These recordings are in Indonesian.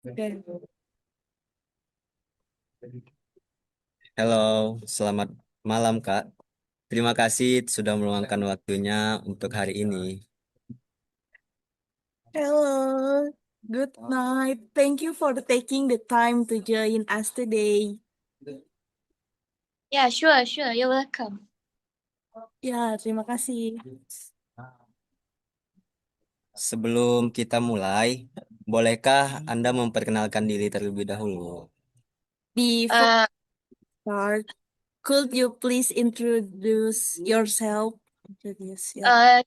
Oke. Halo, selamat malam Kak. Terima kasih sudah meluangkan waktunya untuk hari ini. Hello, good night. Thank you for taking the time to join us today. Yeah, sure. You're welcome. Ya, terima kasih. Sebelum kita mulai, bolehkah Anda memperkenalkan diri terlebih dahulu? Before Uh, we start, could you please introduce yourself? Introduce your. uh,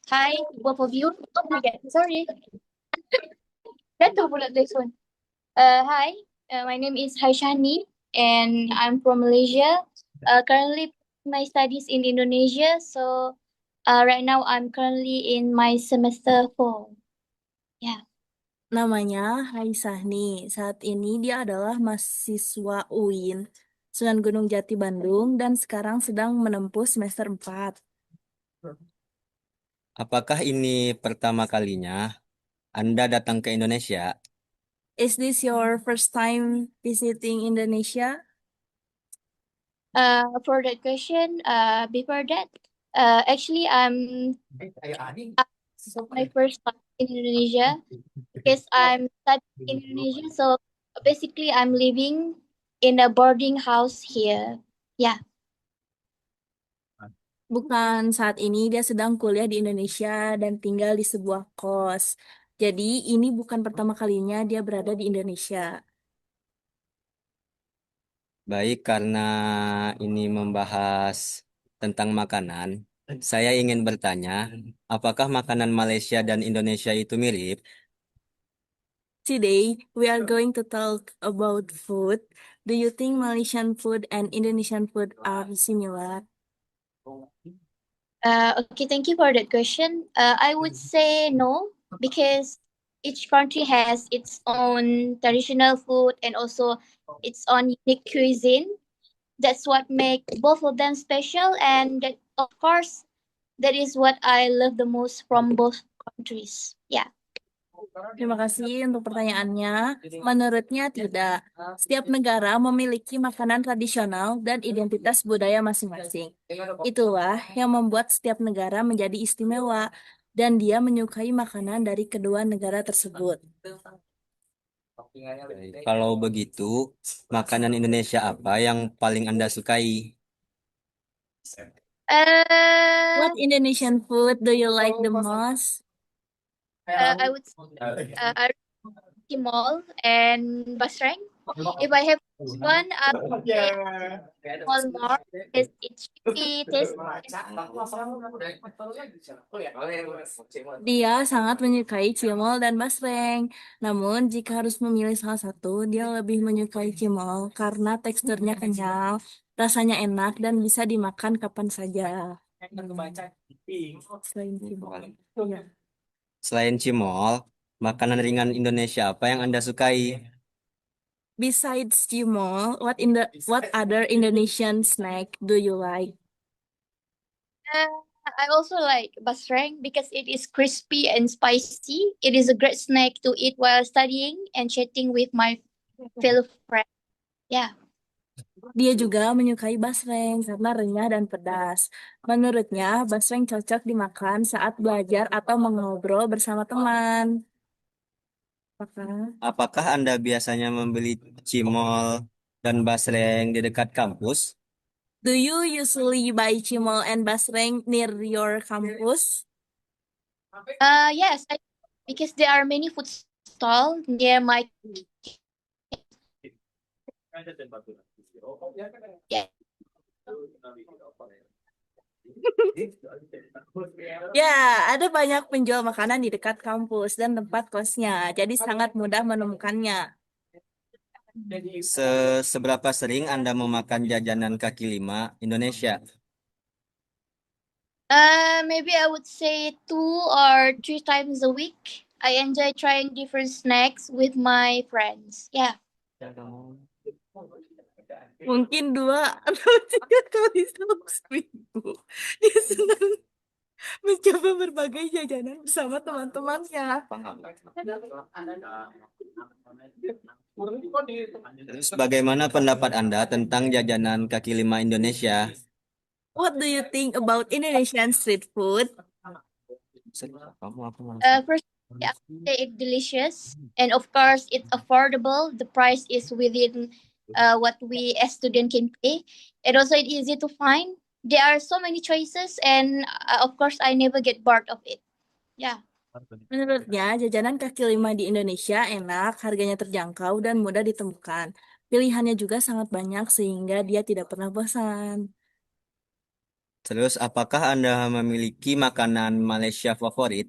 Hi, both of you. Oh my God, sorry. Better pula this one. Hi, my name is Haishani, and I'm from Malaysia. Currently, my studies in Indonesia. So, right now I'm currently in my semester 4. Yeah. Namanya Hai Sahni. Saat ini dia adalah mahasiswa UIN, Sunan Gunung Jati Bandung, dan sekarang sedang menempuh semester 4. Apakah ini pertama kalinya Anda datang ke Indonesia? Is this your first time visiting Indonesia? For that question, before that, actually, I'm my first time in Indonesia because I'm studying in Indonesia. So basically, I'm living in a boarding house here. Yeah. Bukan, saat ini dia sedang kuliah di Indonesia dan tinggal di sebuah kos. Jadi ini bukan pertama kalinya dia berada di Indonesia. Baik, karena ini membahas tentang makanan, saya ingin bertanya, apakah makanan Malaysia dan Indonesia itu mirip? Today we are going to talk about food. Do you think Malaysian food and Indonesian food are similar? Okay, thank you for that question. I would say no because each country has its own traditional food and also its own unique cuisine. That's what make both of them special, and that, of course, that is what I love the most from both countries. Yeah. Terima kasih untuk pertanyaannya. Menurutnya tidak. Setiap negara memiliki makanan tradisional dan identitas budaya masing-masing. Itulah yang membuat setiap negara menjadi istimewa dan dia menyukai makanan dari kedua negara tersebut. Kalau begitu, makanan Indonesia apa yang paling Anda sukai? Uh, What Indonesian food do you like the most? I would say I Timol and Basrang. If I have one, I would say Timol more because it's cheapy, tasty. Dia sangat menyukai cimol dan basreng. Namun, jika harus memilih salah satu, dia lebih menyukai cimol karena teksturnya kenyal, rasanya enak, dan bisa dimakan kapan saja. Selain cimol. Iya. Selain cimol, makanan ringan Indonesia apa yang Anda sukai? Besides cimol, what other Indonesian snack do you like? I also like Basrang because it is crispy and spicy. It is a great snack to eat while studying and chatting with my fellow friends. Yeah. Dia juga menyukai basreng karena renyah dan pedas. Menurutnya, basreng cocok dimakan saat belajar atau mengobrol bersama teman. Apakah Apakah Anda biasanya membeli cimol dan basreng di dekat kampus? Do you usually buy cimol and basreng near your campus? Yes, because there are many food stalls near my. Yeah. Ya, ada banyak penjual makanan di dekat kampus dan tempat kosnya, jadi sangat mudah menemukannya. Seberapa sering Anda memakan jajanan kaki lima Indonesia? Maybe I would say 2 or 3 times a week. I enjoy trying different snacks with my friends. Yeah. Mungkin 2 atau 3 kali dalam seminggu. Dia senang. mencoba berbagai jajanan bersama teman-temannya. Terus bagaimana pendapat Anda tentang jajanan kaki lima Indonesia? What do you think about Indonesian street food? Kamu aku langsung. First, I say it's delicious, and of course, it's affordable. The price is within what we as student can pay, and also it's easy to find. There are so many choices, and of course, I never get bored of it. Yeah. Menurutnya, jajanan kaki lima di Indonesia enak, harganya terjangkau, dan mudah ditemukan. Pilihannya juga sangat banyak sehingga dia tidak pernah bosan. Terus apakah Anda memiliki makanan Malaysia favorit?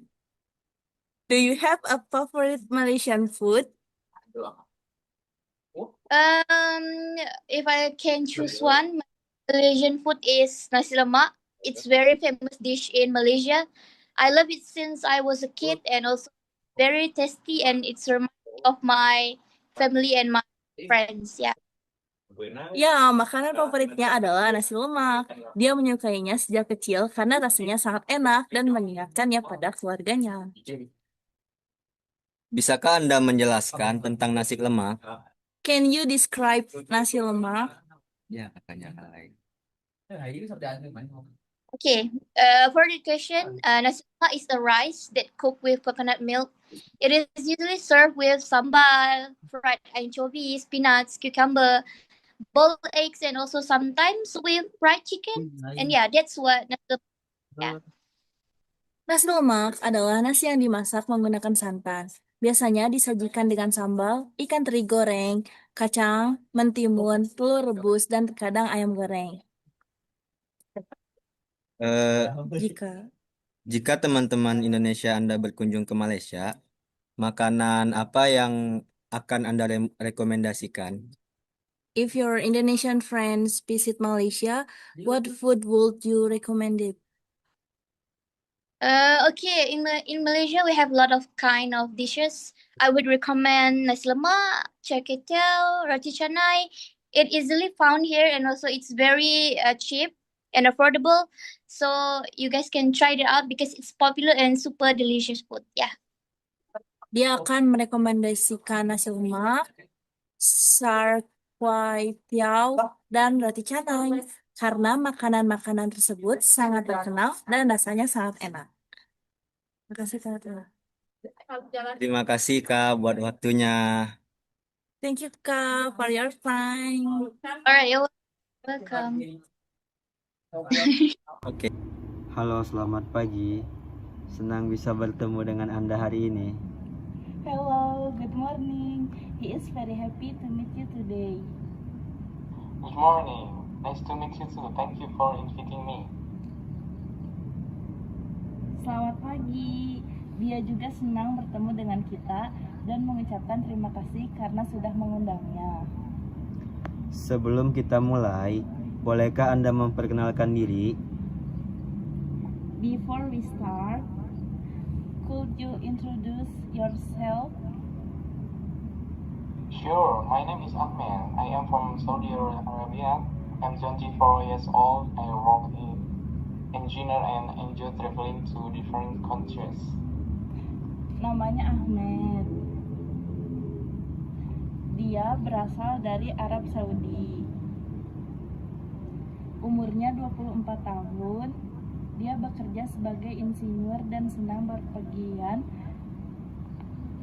Do you have a favorite Malaysian food? If I can choose one, Malaysian food is nasi lemak. It's very famous dish in Malaysia. I love it since I was a kid, and also very tasty, and it's remind me of my family and my friends. Yeah. Ya, makanan favoritnya adalah nasi lemak. Dia menyukainya sejak kecil karena rasanya sangat enak dan mengingatkannya pada keluarganya. Bisakah Anda menjelaskan tentang nasi lemak? Can you describe nasi lemak? Ya, katanya lain. Okay. For the question, nasi lemak is a rice that cooked with coconut milk. It is usually served with sambal, fried anchovies, peanuts, cucumber, boiled eggs, and also sometimes with fried chicken. And yeah, that's what nasi lemak. Yeah. Nasi lemak adalah nasi yang dimasak menggunakan santan. Biasanya disajikan dengan sambal, ikan teri goreng, kacang, mentimun, telur rebus, dan terkadang ayam goreng. Eh, Jika Jika teman-teman Indonesia Anda berkunjung ke Malaysia, makanan apa yang akan Anda rekomendasikan? if your Indonesian friends visit Malaysia, what food would you recommend it? Okay. In Malaysia, we have a lot of kind of dishes. I would recommend nasi lemak, char kway teow, roti canai. It easily found here, and also it's very cheap and affordable. So you guys can try it out because it's popular and super delicious food. Yeah. Dia akan merekomendasikan nasi lemak, char kway teow, dan roti canai karena makanan-makanan tersebut sangat terkenal dan rasanya sangat enak. Terima kasih Kak. Terima kasih Kak buat waktunya. Thank you Kak for your time. All right. You're welcome. Oke. Halo, selamat pagi. Senang bisa bertemu dengan Anda hari ini. Hello, good morning. He is very happy to meet you today. Good morning. Nice to meet you too. Thank you for inviting me. Selamat pagi. Dia juga senang bertemu dengan kita dan mengucapkan terima kasih karena sudah mengundangnya. Sebelum kita mulai, bolehkah Anda memperkenalkan diri? Before we start, could you introduce yourself? Sure, my name is Ahmed. I am from Saudi Arabia. I'm 24 years old. I work in engineer and enjoy traveling to different countries. Namanya Ahmed. Dia berasal dari Arab Saudi. Umurnya 24 tahun. Dia bekerja sebagai insinyur dan senang berpergian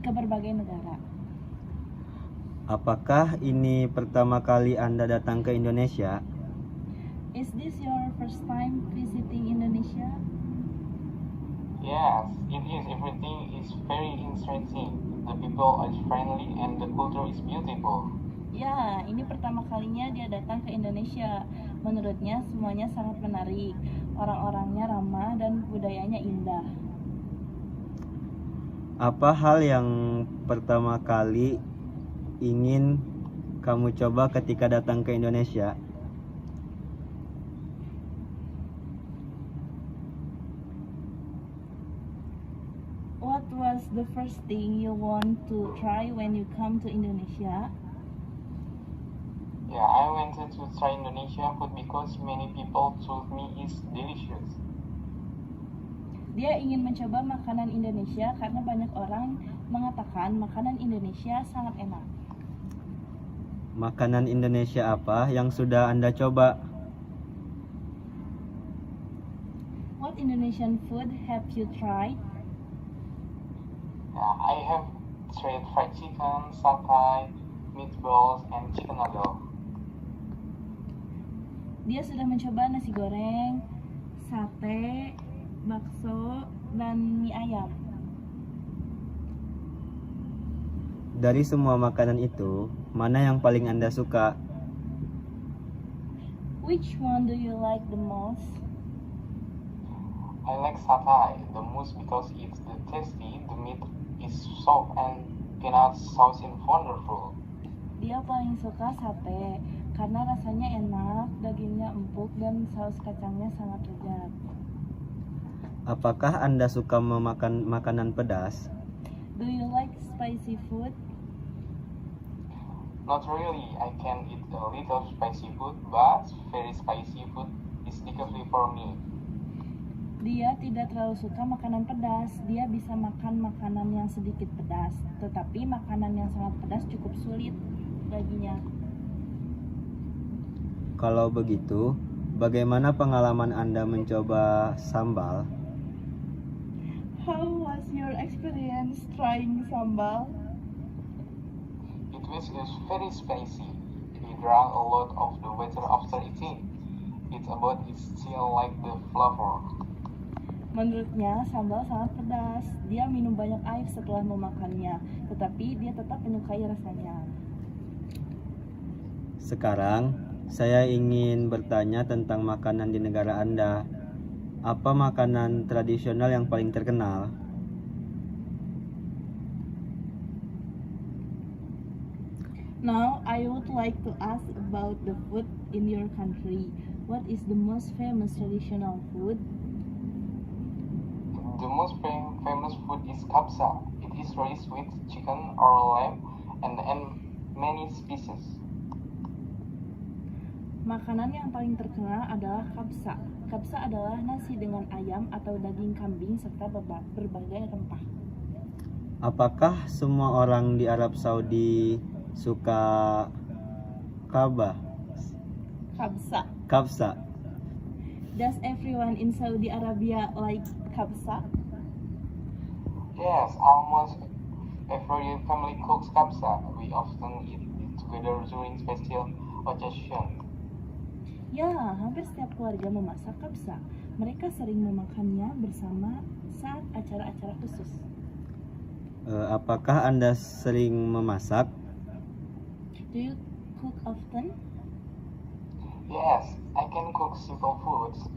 ke berbagai negara. Apakah ini pertama kali Anda datang ke Indonesia? Is this your first time visiting Indonesia? Yes, it is. Everything is very interesting. The people are friendly and the culture is beautiful. Ya, ini pertama kalinya dia datang ke Indonesia. Menurutnya semuanya sangat menarik. Orang-orangnya ramah dan budayanya indah. Apa hal yang pertama kali ingin kamu coba ketika datang ke Indonesia? What was the first thing you want to try when you come to Indonesia? Yeah, I wanted to try Indonesian food because many people told me it's delicious. Dia ingin mencoba makanan Indonesia karena banyak orang mengatakan makanan Indonesia sangat enak. Makanan Indonesia apa yang sudah Anda coba? What Indonesian food have you tried? I have tried fried chicken, satay, meatballs, and chicken noodle. Dia sudah mencoba nasi goreng, sate, bakso, dan mie ayam. Dari semua makanan itu, mana yang paling Anda suka? Which one do you like the most? I like satay the most because it's the tasty, the meat is soft, and peanut sauce is wonderful. Dia paling suka sate karena rasanya enak, dagingnya empuk, dan saus kacangnya sangat lezat. Apakah Anda suka memakan makanan pedas? Do you like spicy food? Not really, I can eat a little spicy food, but very spicy food is difficult for me. Dia tidak terlalu suka makanan pedas. Dia bisa makan makanan yang sedikit pedas, tetapi makanan yang sangat pedas cukup sulit baginya. Kalau begitu, bagaimana pengalaman Anda mencoba sambal? How was your experience trying sambal? It was very spicy. We drank a lot of the water after eating. It's about it still like the flavor. Menurutnya, sambal sangat pedas. Dia minum banyak air setelah memakannya, tetapi dia tetap menyukai rasanya. Sekarang, saya ingin bertanya tentang makanan di negara Anda. Apa makanan tradisional yang paling terkenal? Now, I would like to ask about the food in your country. What is the most famous traditional food? The most famous food is kapsa. It is rice with chicken or lamb and many species. Makanan yang paling terkenal adalah kapsa. Kapsa adalah nasi dengan ayam atau daging kambing serta berbagai rempah. Apakah semua orang di Arab Saudi suka Kapsa. kapsa? Does everyone in Saudi Arabia like kapsa? Yes, almost every family cooks kapsa. We often eat it together during special occasion. Ya, hampir setiap keluarga memasak kapsa. Mereka sering memakannya bersama saat acara-acara khusus. Apakah Anda sering memasak? Do you cook often? Yes, I can cook simple foods.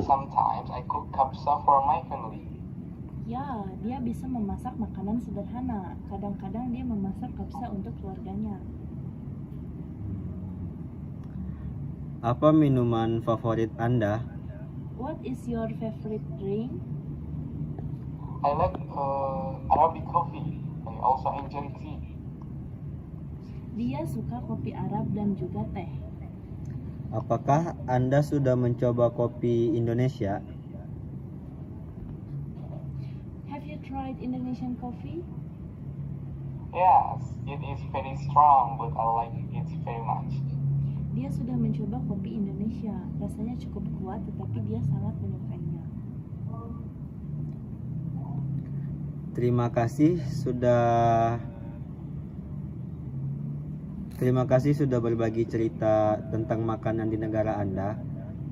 Sometimes I cook kapsa for my family. Ya, dia bisa memasak makanan sederhana. Kadang-kadang dia memasak kapsa untuk keluarganya. Apa minuman favorit Anda? What is your favorite drink? I like Arabic coffee. I also enjoy tea. Dia suka kopi Arab dan juga teh. Apakah Anda sudah mencoba kopi Indonesia? Have you tried Indonesian coffee? Yes, it is very strong, but I like it very much. Dia sudah mencoba kopi Indonesia. Rasanya cukup kuat, tetapi dia sangat menyukainya. Terima kasih sudah berbagi cerita tentang makanan di negara Anda.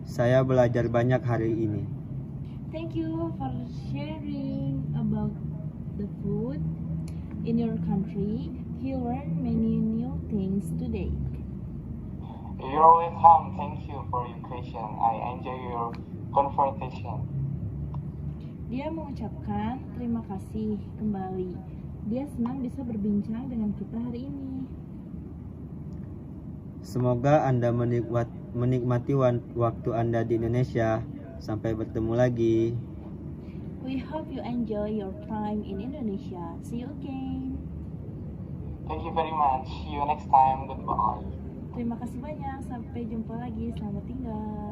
Saya belajar banyak hari ini. Thank you for sharing about the food in your country. You learned many new things today. You're welcome. Thank you for your question. I enjoy your conversation. Dia mengucapkan terima kasih kembali. Dia senang bisa berbincang dengan kita hari ini. Semoga Anda menikmati waktu Anda di Indonesia. Sampai bertemu lagi. We hope you enjoy your time in Indonesia. See you again. Thank you very much. See you next time. Goodbye. Terima kasih banyak. Sampai jumpa lagi. Selamat tinggal.